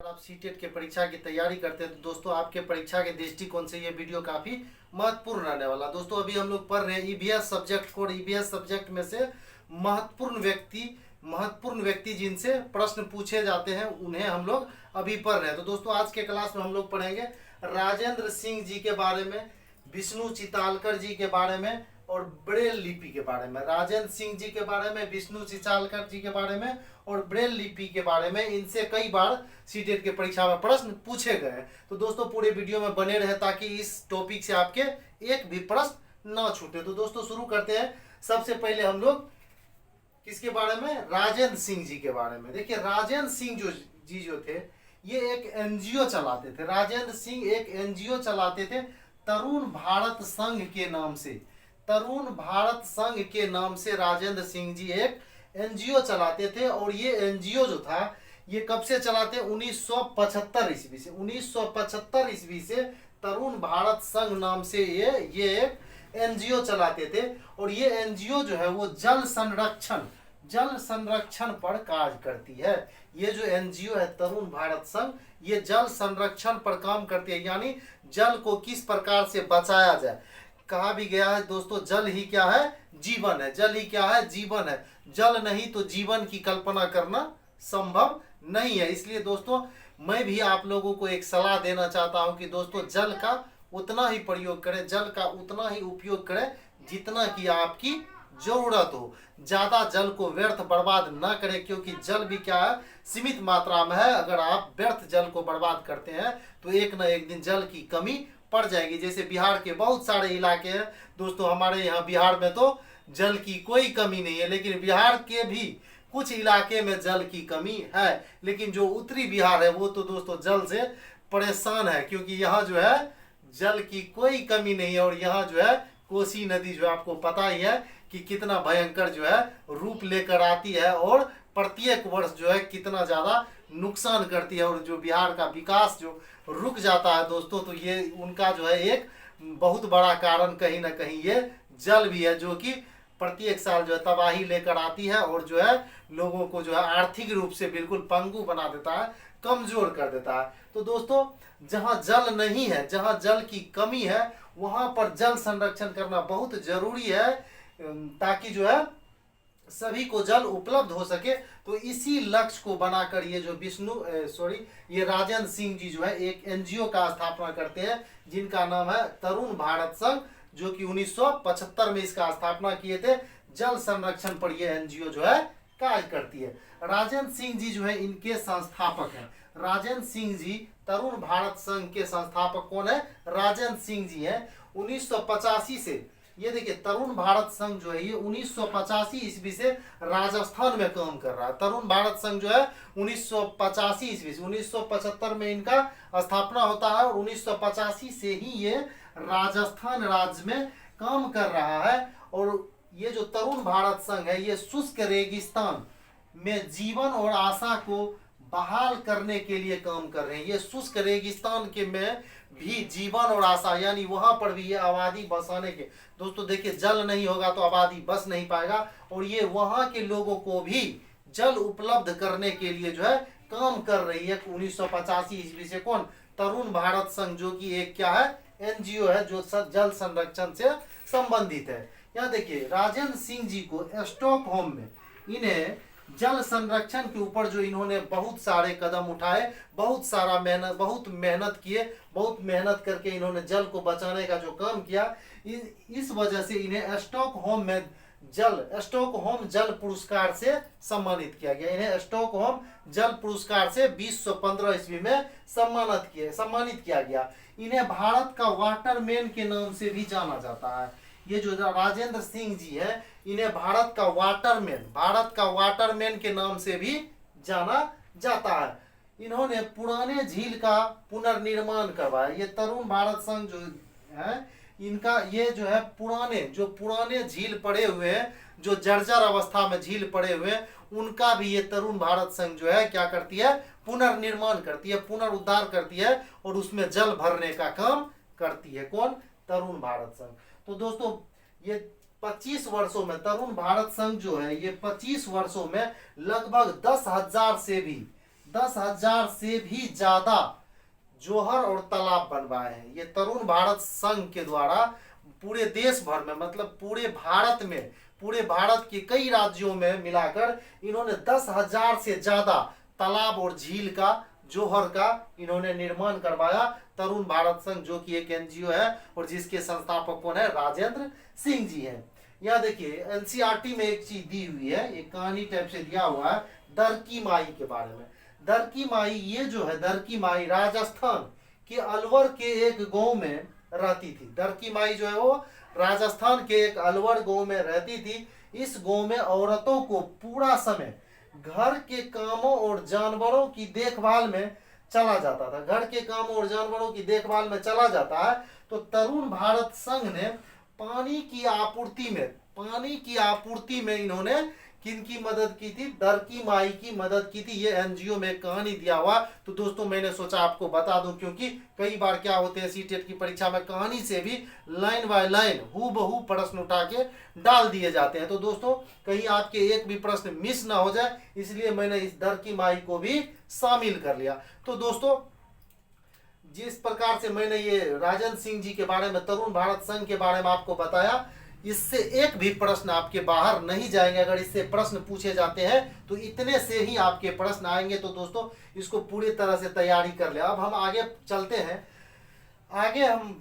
आप सीटेट के परीक्षा की तैयारी करते हैं तो दोस्तों आपके परीक्षा के दृष्टिकोण से ये वीडियो काफ़ी महत्वपूर्ण रहने वाला। दोस्तों अभी हम लोग पढ़ रहे हैं ईवीएस सब्जेक्ट को। ईवीएस सब्जेक्ट में से महत्वपूर्ण व्यक्ति जिनसे प्रश्न पूछे जाते हैं उन्हें हम लोग अभी पढ़ रहे हैं। तो दोस्तों आज के क्लास में हम लोग पढ़ेंगे राजेंद्र सिंह जी के बारे में, विष्णु चितालकर जी के बारे में और ब्रेल लिपि के बारे में। राजेंद्र सिंह जी के बारे में, विष्णु चितालकर जी के बारे में और ब्रेल लिपि के बारे में। इनसे कई बार सीटेट के परीक्षा में प्रश्न पूछे गए हैं। तो दोस्तों पूरे वीडियो में बने रहे ताकि इस टॉपिक से आपके एक भी प्रश्न ना छूटे। तो दोस्तों शुरू करते हैं। सबसे पहले हम लोग किसके बारे में? राजेंद्र सिंह जी के बारे में। देखिए राजेंद्र सिंह जी जो थे ये एक एनजीओ चलाते थे। राजेंद्र सिंह एक एनजीओ चलाते थे तरुण भारत संघ के नाम से। तरुण भारत संघ के नाम से राजेंद्र सिंह जी एक एनजीओ चलाते थे। और ये एनजीओ जो था ये कब से चलाते? 1975 ईस्वी से। 1975 ईस्वी से तरुण भारत संघ नाम से ये एक एनजीओ चलाते थे। और ये एनजीओ जो है वो जल संरक्षण पर कार्य करती है। ये जो एनजीओ है तरुण भारत संघ ये जल संरक्षण पर काम करती है, यानी जल को किस प्रकार से बचाया जाए। कहा भी गया है दोस्तों जल ही क्या है? जीवन है। जल ही क्या है? जीवन है। जल नहीं तो जीवन की कल्पना करना संभव नहीं है। इसलिए दोस्तों मैं भी आप लोगों को एक सलाह देना चाहता हूं कि दोस्तों जल का उतना ही प्रयोग करें, जल का उतना ही उपयोग करें जितना कि आपकी जरूरत हो। ज्यादा जल को व्यर्थ बर्बाद ना करें, क्योंकि जल भी क्या है? सीमित मात्रा में है। अगर आप व्यर्थ जल को बर्बाद करते हैं तो एक ना एक दिन जल की कमी पड़ जाएगी। जैसे बिहार के बहुत सारे इलाके हैं दोस्तों, हमारे यहाँ बिहार में तो जल की कोई कमी नहीं है, लेकिन बिहार के भी कुछ इलाके में जल की कमी है। लेकिन जो उत्तरी बिहार है वो तो दोस्तों जल से परेशान है, क्योंकि यहाँ जो है जल की कोई कमी नहीं है। और यहाँ जो है कोसी नदी जो है आपको पता ही है कि कितना भयंकर जो है रूप लेकर आती है और प्रत्येक वर्ष जो है कितना ज्यादा नुकसान करती है। और जो बिहार का विकास जो रुक जाता है दोस्तों, तो ये उनका जो है एक बहुत बड़ा कारण कहीं ना कहीं ये जल भी है, जो कि प्रत्येक साल जो है तबाही लेकर आती है और जो है लोगों को जो है आर्थिक रूप से बिल्कुल पंगु बना देता है, कमजोर कर देता है। तो दोस्तों जहाँ जल नहीं है, जहाँ जल की कमी है, वहां पर जल संरक्षण करना बहुत जरूरी है, ताकि जो है सभी को जल उपलब्ध हो सके। तो इसी लक्ष्य को बनाकर ये जो ये राजेंद्र सिंह जी जो है एक एनजीओ का स्थापना करते हैं जिनका नाम है तरुण भारत संघ, जो कि 1975 में इसका स्थापना किए थे। जल संरक्षण पर यह एनजीओ जो है कार्य करती है। राजेंद्र सिंह जी जो है इनके संस्थापक हैं। राजेंद्र सिंह जी तरुण भारत संघ के संस्थापक कौन है? राजेंद्र सिंह जी हैं। 1985 से ये देखिए तरुण भारत संघ जो है ये 1985 ईस्वी से राजस्थान में काम कर रहा है। तरुण भारत संघ जो है 1985 ईस्वी से, 1975 में इनका स्थापना होता है और 1985 से ही ये राजस्थान राज्य में काम कर रहा है। और ये जो तरुण भारत संघ है ये शुष्क रेगिस्तान में जीवन और आशा को बहाल करने के लिए काम कर रहे हैं। ये शुष्क रेगिस्तान के में भी जीवन और आशा, यानी वहां पर भी ये आबादी बसाने के। दोस्तों देखिए जल नहीं होगा तो आबादी बस नहीं पाएगा, और ये वहां के लोगों को भी जल उपलब्ध करने के लिए जो है काम कर रही है। 1985 ईस्वी से कौन? तरुण भारत संघ, जो कि एक क्या है? एनजीओ है जो जल संरक्षण से संबंधित है। यहाँ देखिए राजेंद्र सिंह जी को स्टॉकहोम में इन्हें जल संरक्षण के ऊपर जो इन्होंने बहुत सारे कदम उठाए, बहुत मेहनत किए, बहुत मेहनत करके इन्होंने जल को बचाने का जो काम किया, इस वजह से इन्हें स्टॉकहोम जल पुरस्कार से सम्मानित किया गया। इन्हें स्टॉकहोम जल पुरस्कार से 2015 ईस्वी में सम्मानित किया गया। इन्हें भारत का वाटरमैन के नाम से भी जाना जाता है। ये जो राजेंद्र सिंह जी है इन्हें भारत का वाटरमैन के नाम से भी जाना जाता है। इन्होंने पुराने झील का पुनर्निर्माण करवाया। ये तरुण भारत संघ जो है इनका ये जो है पुराने झील पड़े हुए हैं, जो जर्जर अवस्था में झील पड़े हुए हैं, उनका भी ये तरुण भारत संघ जो है क्या करती है? पुनर्निर्माण करती है, पुनरुद्धार करती है और उसमें जल भरने का काम करती है। कौन? तरुण भारत संघ। तो दोस्तों ये 25 वर्षों में तरुण भारत संघ जो है ये 25 वर्षों में लगभग 10,000 से भी 10,000 से भी ज्यादा जोहर और तालाब बनवाए हैं। ये तरुण भारत संघ के द्वारा पूरे देश भर में, मतलब पूरे भारत में, पूरे भारत के कई राज्यों में मिलाकर इन्होंने 10,000 से ज्यादा तालाब और झील का, जोहर का इन्होंने निर्माण करवाया। तरुण भारत संघ जो कि एक एनजीओ है और जिसके संस्थापक कौन है, राजेंद्र सिंह जी हैं। यहाँ देखिए एनसीईआरटी में एक चीज दी हुई है, एक कहानी टाइप से दिया हुआ है दरकी माई के बारे में। दरकी माई, ये जो है दरकी माई राजस्थान के अलवर के एक गांव में रहती थी। दरकी माई जो है वो राजस्थान के एक अलवर गांव में रहती थी। इस गांव में औरतों को पूरा समय घर के कामों और जानवरों की देखभाल में चला जाता था। घर के कामों और जानवरों की देखभाल में चला जाता है। तो तरुण भारत संघ ने पानी की आपूर्ति में इन्होंने किनकी मदद की थी, दरकी माई की मदद की थी। ये एनजीओ में एक कहानी दिया हुआ। तो दोस्तों मैंने सोचा आपको बता दूं, क्योंकि कई बार क्या होते हैं सीटेट की परीक्षा में कहानी से भी लाइन बाय लाइन हूबहू प्रश्न उठा के डाल दिए जाते हैं। तो दोस्तों कहीं आपके एक भी प्रश्न मिस ना हो जाए, इसलिए मैंने इस दरकी माई को भी शामिल कर लिया। तो दोस्तों जिस प्रकार से मैंने ये राजेंद्र सिंह जी के बारे में, तरुण भारत संघ के बारे में आपको बताया, इससे एक भी प्रश्न आपके बाहर नहीं जाएंगे। अगर इससे प्रश्न पूछे जाते हैं तो इतने से ही आपके प्रश्न आएंगे। तो दोस्तों इसको पूरी तरह से तैयारी कर ले। अब हम आगे चलते हैं। आगे हम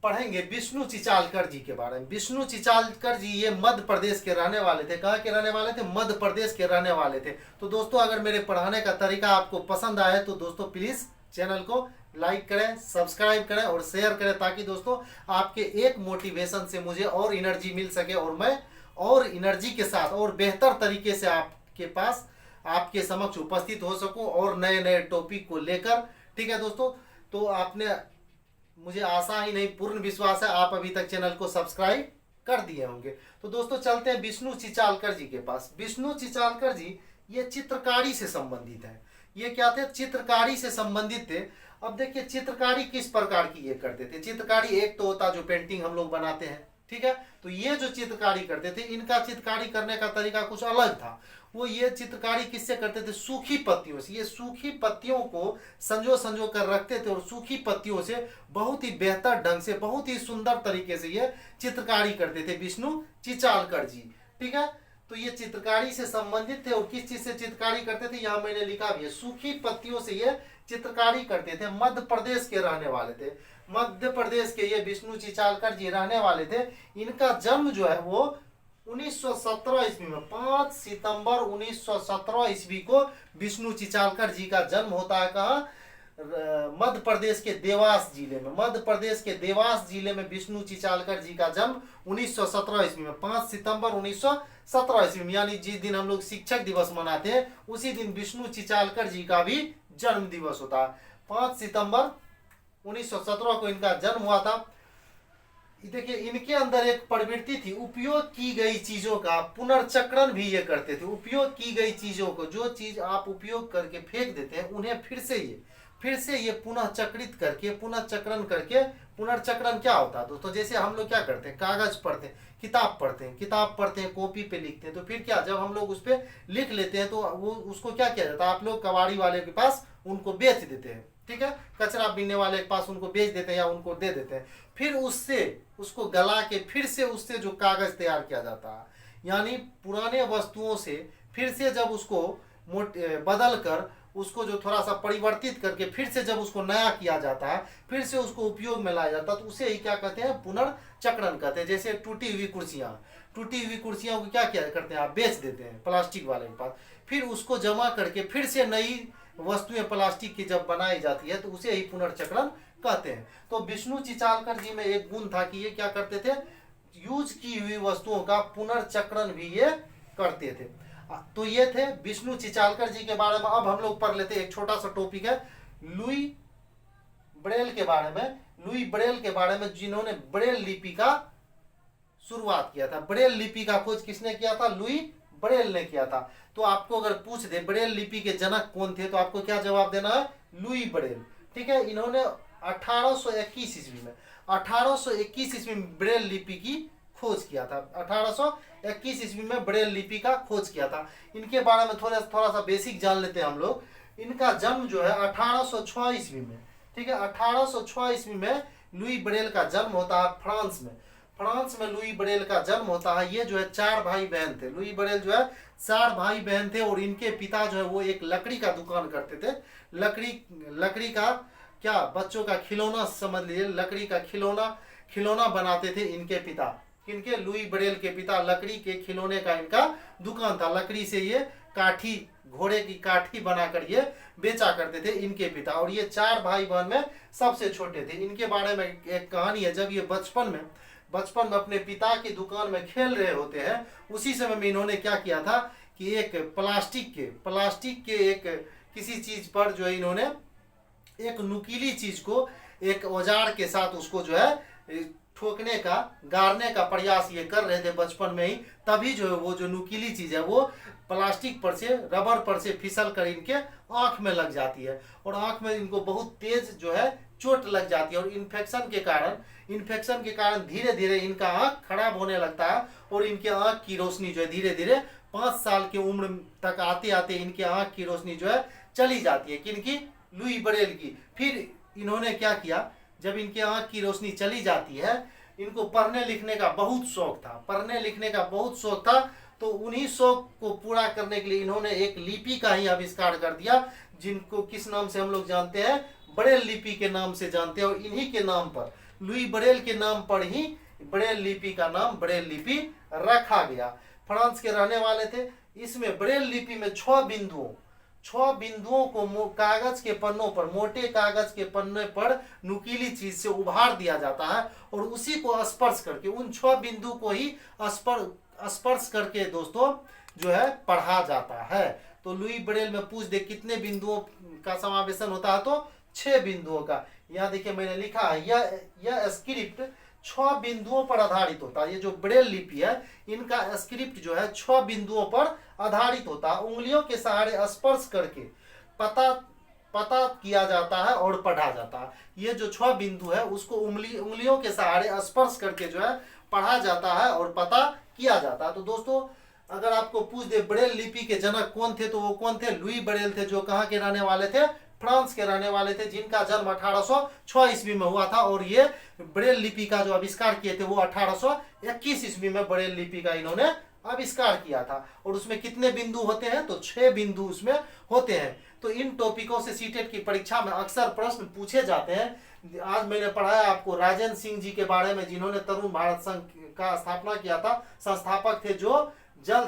पढ़ेंगे विष्णु चिचालकर जी के बारे में। विष्णु चिचालकर जी ये मध्य प्रदेश के रहने वाले थे। कहाँ के रहने वाले थे? मध्य प्रदेश के रहने वाले थे। तो दोस्तों अगर मेरे पढ़ाने का तरीका आपको पसंद आए तो दोस्तों प्लीज चैनल को लाइक करें, सब्सक्राइब करें और शेयर करें, ताकि दोस्तों आपके एक मोटिवेशन से मुझे और एनर्जी मिल सके और मैं और एनर्जी के साथ और बेहतर तरीके से आपके पास, आपके समक्ष उपस्थित हो सकूं और नए नए टॉपिक को लेकर। ठीक है दोस्तों, तो आपने, मुझे आशा ही नहीं पूर्ण विश्वास है आप अभी तक चैनल को सब्सक्राइब कर दिए होंगे। तो दोस्तों चलते हैं विष्णु चिचालकर जी के पास। विष्णु चिचालकर जी ये चित्रकारी से संबंधित है। ये क्या थे? चित्रकारी से संबंधित थे। अब देखिए चित्रकारी किस प्रकार की ये करते थे। चित्रकारी एक तो होता जो पेंटिंग हम लोग बनाते हैं, ठीक है, तो ये जो चित्रकारी करते थे, इनका चित्रकारी करने का तरीका कुछ अलग था। वो ये चित्रकारी किससे करते थे? सूखी पत्तियों से। ये सूखी पत्तियों को संजो कर रखते थे और सूखी पत्तियों से बहुत ही बेहतर ढंग से, बहुत ही सुंदर तरीके से ये चित्रकारी करते थे विष्णु चिचालकर जी। ठीक है, तो ये चित्रकारी से संबंधित थे। और किस चीज से चित्रकारी करते थे यहाँ मैंने लिखा भी है, सूखी पत्तियों से ये चित्रकारी करते थे। मध्य प्रदेश के रहने वाले थे। मध्य प्रदेश के ये विष्णु चिचालकर जी रहने वाले थे। इनका जन्म जो है वो 1917 ईस्वी में, 5 सितंबर 1917 ईस्वी को विष्णु चिचालकर जी का जन्म होता है। कहाँ? मध्य प्रदेश के देवास जिले में। मध्य प्रदेश के देवास जिले में विष्णु चिचालकर जी का जन्म 1917 ईस्वी में, 5 सितंबर 1917 ईस्वी में, यानी जिस दिन हम लोग शिक्षक दिवस मनाते हैं उसी दिन विष्णु चिचालकर जी का भी जन्म दिवस होता है। 5 सितंबर 1917 को इनका जन्म हुआ था। देखिए इनके अंदर एक प्रवृत्ति थी, उपयोग की गई चीजों का पुनर्चक्रण भी ये करते थे। उपयोग की गई चीजों को, जो चीज आप उपयोग करके फेंक देते हैं, उन्हें फिर से ये पुनः चक्रित करके, पुनर्चक्रण करके। पुनर्चक्रण क्या होता है दोस्तों? जैसे हम लोग क्या करते हैं, कागज पढ़ते हैं, किताब पढ़ते हैं, कॉपी पे लिखते हैं, तो फिर क्या, जब हम लोग उस पर लिख लेते हैं तो वो उसको क्या किया जाता है, आप लोग कबाड़ी वाले के पास उनको बेच देते हैं। ठीक है, कचरा बीनने वाले के पास उनको बेच देते हैं या उनको दे देते हैं। फिर उसको गला के फिर से उससे जो कागज तैयार किया जाता है, यानी पुराने वस्तुओं से फिर से जब उसको बदल कर, उसको जो थोड़ा सा परिवर्तित करके फिर से जब उसको नया किया जाता है, फिर से उसको उपयोग में लाया जाता है, तो उसे ही क्या कहते हैं? पुनर्चक्रण कहते हैं। जैसे टूटी हुई कुर्सियां को क्या करते हैं? आप बेच देते हैं प्लास्टिक वाले के पास, फिर उसको जमा करके फिर से नई वस्तुएं प्लास्टिक की जब बनाई जाती है तो उसे ही पुनर्चक्रण कहते हैं। तो विष्णु चिचालकर जी में एक गुण था कि ये क्या करते थे? यूज की हुई वस्तुओं का पुनर्चक्रण भी ये करते थे। तो ये थे विष्णु चिचालकर जी के बारे में। अब हम लोग पढ़ लेते हैं, एक छोटा सा टॉपिक है लुई ब्रेल के बारे में। लुई ब्रेल के बारे में, जिन्होंने ब्रेल लिपि का शुरुआत किया था। ब्रेल लिपि का खोज किसने किया था? लुई ब्रेल ने किया था। तो आपको अगर पूछ दे ब्रेल लिपि के जनक कौन थे, तो आपको क्या जवाब देना है? Louis Braille. ठीक है, इन्होंने 1821 ईस्वी में ब्रेल लिपि की खोज किया था। 1821 ईस्वी में ब्रेल लिपि का खोज किया था। इनके बारे में थोड़ा सा बेसिक जान लेते हैं हम लोग। इनका जन्म जो है 1806 ईस्वी में, ठीक है, 1806 ईस्वी में लुई ब्रेल का जन्म होता है फ्रांस में। फ्रांस में लुई ब्रेल का जन्म होता है। ये जो है 4 भाई बहन थे। लुई ब्रेल जो है 4 भाई बहन थे और इनके पिता जो है वो एक लकड़ी का दुकान करते थे। लकड़ी का क्या, बच्चों का खिलौना समझ लीजिए, लकड़ी का खिलौना बनाते थे इनके पिता। किनके? लुई ब्रेल के पिता। लकड़ी के खिलौने का इनका दुकान था। लकड़ी से ये काठी, घोड़े की काठी बनाकर ये बेचा करते थे इनके पिता। और ये 4 भाई बहन में सबसे छोटे थे। इनके बारे में एक कहानी है। जब ये बचपन में अपने पिता की दुकान में खेल रहे होते हैं, उसी समय में इन्होंने क्या किया था कि एक प्लास्टिक के एक किसी चीज पर जो है इन्होंने एक नुकीली चीज को एक औजार के साथ उसको जो है ठोकने का, गाड़ने का प्रयास ये कर रहे थे बचपन में ही। तभी जो है वो जो नुकीली चीज है वो प्लास्टिक पर से, रबर पर से फिसल कर इनके आंख में लग जाती है और आंख में इनको बहुत तेज जो है चोट लग जाती है। और इन्फेक्शन के कारण धीरे धीरे इनका आंख खराब होने लगता है और इनके आंख की रोशनी जो है धीरे धीरे 5 साल की उम्र तक आते आते इनके आंख की रोशनी जो है चली जाती है। किनकी? लुई ब्रेल की। फिर इन्होंने क्या किया, जब इनके आंख की रोशनी चली जाती है, इनको पढ़ने लिखने का बहुत शौक था। तो उन्हीं शौक को पूरा करने के लिए इन्होंने एक लिपि का ही आविष्कार कर दिया, जिनको किस नाम से हम लोग जानते हैं? ब्रेल लिपि के नाम से जानते हैं। और इन्हीं के नाम पर, लुई ब्रेल के नाम पर ही ब्रेल लिपि का नाम ब्रेल लिपि रखा गया। फ्रांस के रहने वाले थे। इसमें ब्रेल लिपि में 6 बिंदुओं को कागज के पन्नों पर, मोटे कागज के पन्ने पर नुकीली चीज से उभार दिया जाता है और उसी को स्पर्श करके, उन 6 बिंदु को ही स्पर्श करके दोस्तों जो है पढ़ा जाता है। तो लुई ब्रेल में पूछ दे कितने बिंदुओं का समावेशन होता है, तो 6 बिंदुओं का। यहाँ देखिए मैंने लिखा है, यह स्क्रिप्ट 6 बिंदुओं पर आधारित होता है। ये जो ब्रेल लिपि है, इनका स्क्रिप्ट जो है 6 बिंदुओं पर आधारित होता है। उंगलियों के सहारे स्पर्श करके पता किया जाता है और पढ़ा जाता है। ये जो 6 बिंदु है उसको उंगलियों के सहारे स्पर्श करके जो है पढ़ा जाता है और पता किया जाता है। तो दोस्तों अगर आपको पूछ दे ब्रेल लिपि के जनक कौन थे, तो वो कौन थे? लुई ब्रेल थे, जो कहाँ के रहने वाले थे? फ्रांस के रहने वाले थे, जिनका जन्म 1806 ईस्वी में हुआ था। और ये ब्रेल लिपि का जो आविष्कार किए थे वो 1821 ईस्वी में ब्रेल लिपि का इन्होंने आविष्कार किया था। और उसमें कितने बिंदु होते हैं? तो 6 बिंदु उसमें होते हैं। तो इन टॉपिकों से सीटेट की परीक्षा में अक्सर प्रश्न पूछे जाते हैं। आज मैंने पढ़ाया आपको राजेंद्र सिंह जी के बारे में, जिन्होंने तरुण भारत संघ का स्थापना किया था, संस्थापक थे, जो जल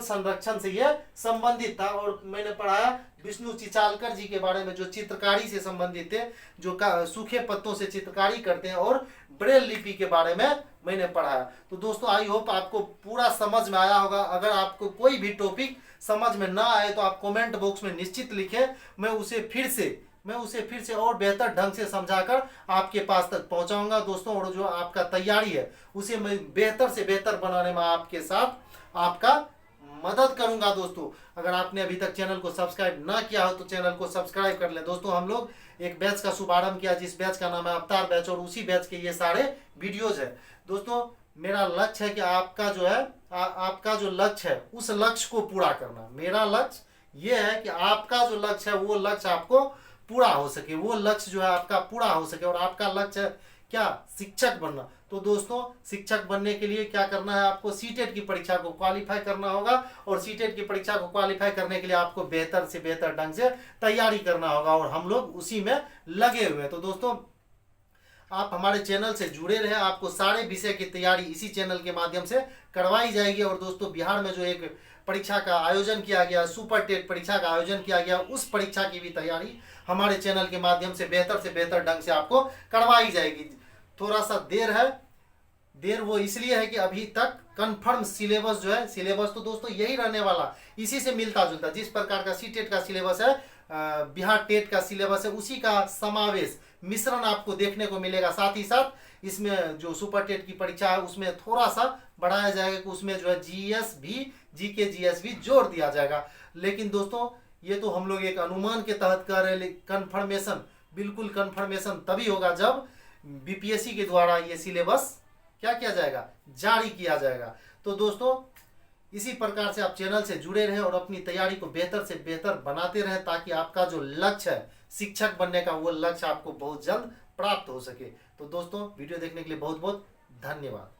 संरक्षण से ये संबंधित था। और मैंने पढ़ाया विष्णु चिचालकर जी के बारे में, जो चित्रकारी से संबंधित थे, जो सूखे पत्तों से चित्रकारी करते हैं। और ब्रेल लिपि के बारे में मैंने पढ़ाया। तो दोस्तों आई होप आपको पूरा समझ में आया होगा। अगर आपको कोई भी टॉपिक समझ में ना आए तो आप कमेंट बॉक्स में निश्चित लिखें। मैं उसे फिर से और बेहतर ढंग से समझाकर आपके पास तक पहुंचाऊंगा दोस्तों। और जो आपका तैयारी है उसे मैं बेहतर से बेहतर बनाने में आपके साथ आपका मदद करूंगा दोस्तों। अगर आपने अभी तक चैनल को सब्सक्राइब ना किया हो तो चैनल को सब्सक्राइब कर लें। दोस्तों हम लोग एक बैच का शुभारंभ किया, जिस बैच का नाम है अवतार बैच, और उसी बैच के ये सारे वीडियोज है। दोस्तों मेरा लक्ष्य है कि आपका जो है आपका जो लक्ष्य है उस लक्ष्य को पूरा करना। मेरा लक्ष्य ये है कि आपका जो लक्ष्य है वो लक्ष्य आपको पूरा हो सके, वो लक्ष्य जो है आपका पूरा हो सके। और आपका लक्ष्य है क्या? शिक्षक बनना। तो दोस्तों शिक्षक बनने के लिए क्या करना है? आपको सीटेट की परीक्षा को क्वालिफाई करना होगा। और सीटेट की परीक्षा को क्वालिफाई करने के लिए आपको बेहतर से बेहतर ढंग से तैयारी करना होगा और हम लोग उसी में लगे हुए हैं। तो दोस्तों आप हमारे चैनल से जुड़े रहे, आपको सारे विषय की तैयारी इसी चैनल के माध्यम से करवाई जाएगी। और दोस्तों बिहार में जो एक परीक्षा का आयोजन किया गया, सुपर टेट परीक्षा का आयोजन किया गया, उस परीक्षा की भी तैयारी हमारे चैनल के माध्यम से बेहतर ढंग से आपको करवाई जाएगी। थोड़ा सा देर वो इसलिए है कि अभी तक कंफर्म सिलेबस जो है, सिलेबस तो दोस्तों यही रहने वाला, इसी से मिलता जुलता। जिस प्रकार का सी टेट का सिलेबस है, बिहार टेट का सिलेबस है, उसी का समावेश मिश्रण आपको देखने को मिलेगा। साथ ही साथ इसमें जो सुपर टेट की परीक्षा है उसमें थोड़ा सा बढ़ाया जाएगा कि उसमें जो है जीके जीएस भी जोड़ दिया जाएगा। लेकिन दोस्तों ये तो हम लोग एक अनुमान के तहत कर रहे हैं। कंफर्मेशन, बिल्कुल कंफर्मेशन तभी होगा जब बीपीएससी के द्वारा ये सिलेबस क्या किया जाएगा? जारी किया जाएगा। तो दोस्तों इसी प्रकार से आप चैनल से जुड़े रहें और अपनी तैयारी को बेहतर से बेहतर बनाते रहें, ताकि आपका जो लक्ष्य है शिक्षक बनने का, वो लक्ष्य आपको बहुत जल्द प्राप्त हो सके। तो दोस्तों, वीडियो देखने के लिए बहुत बहुत धन्यवाद।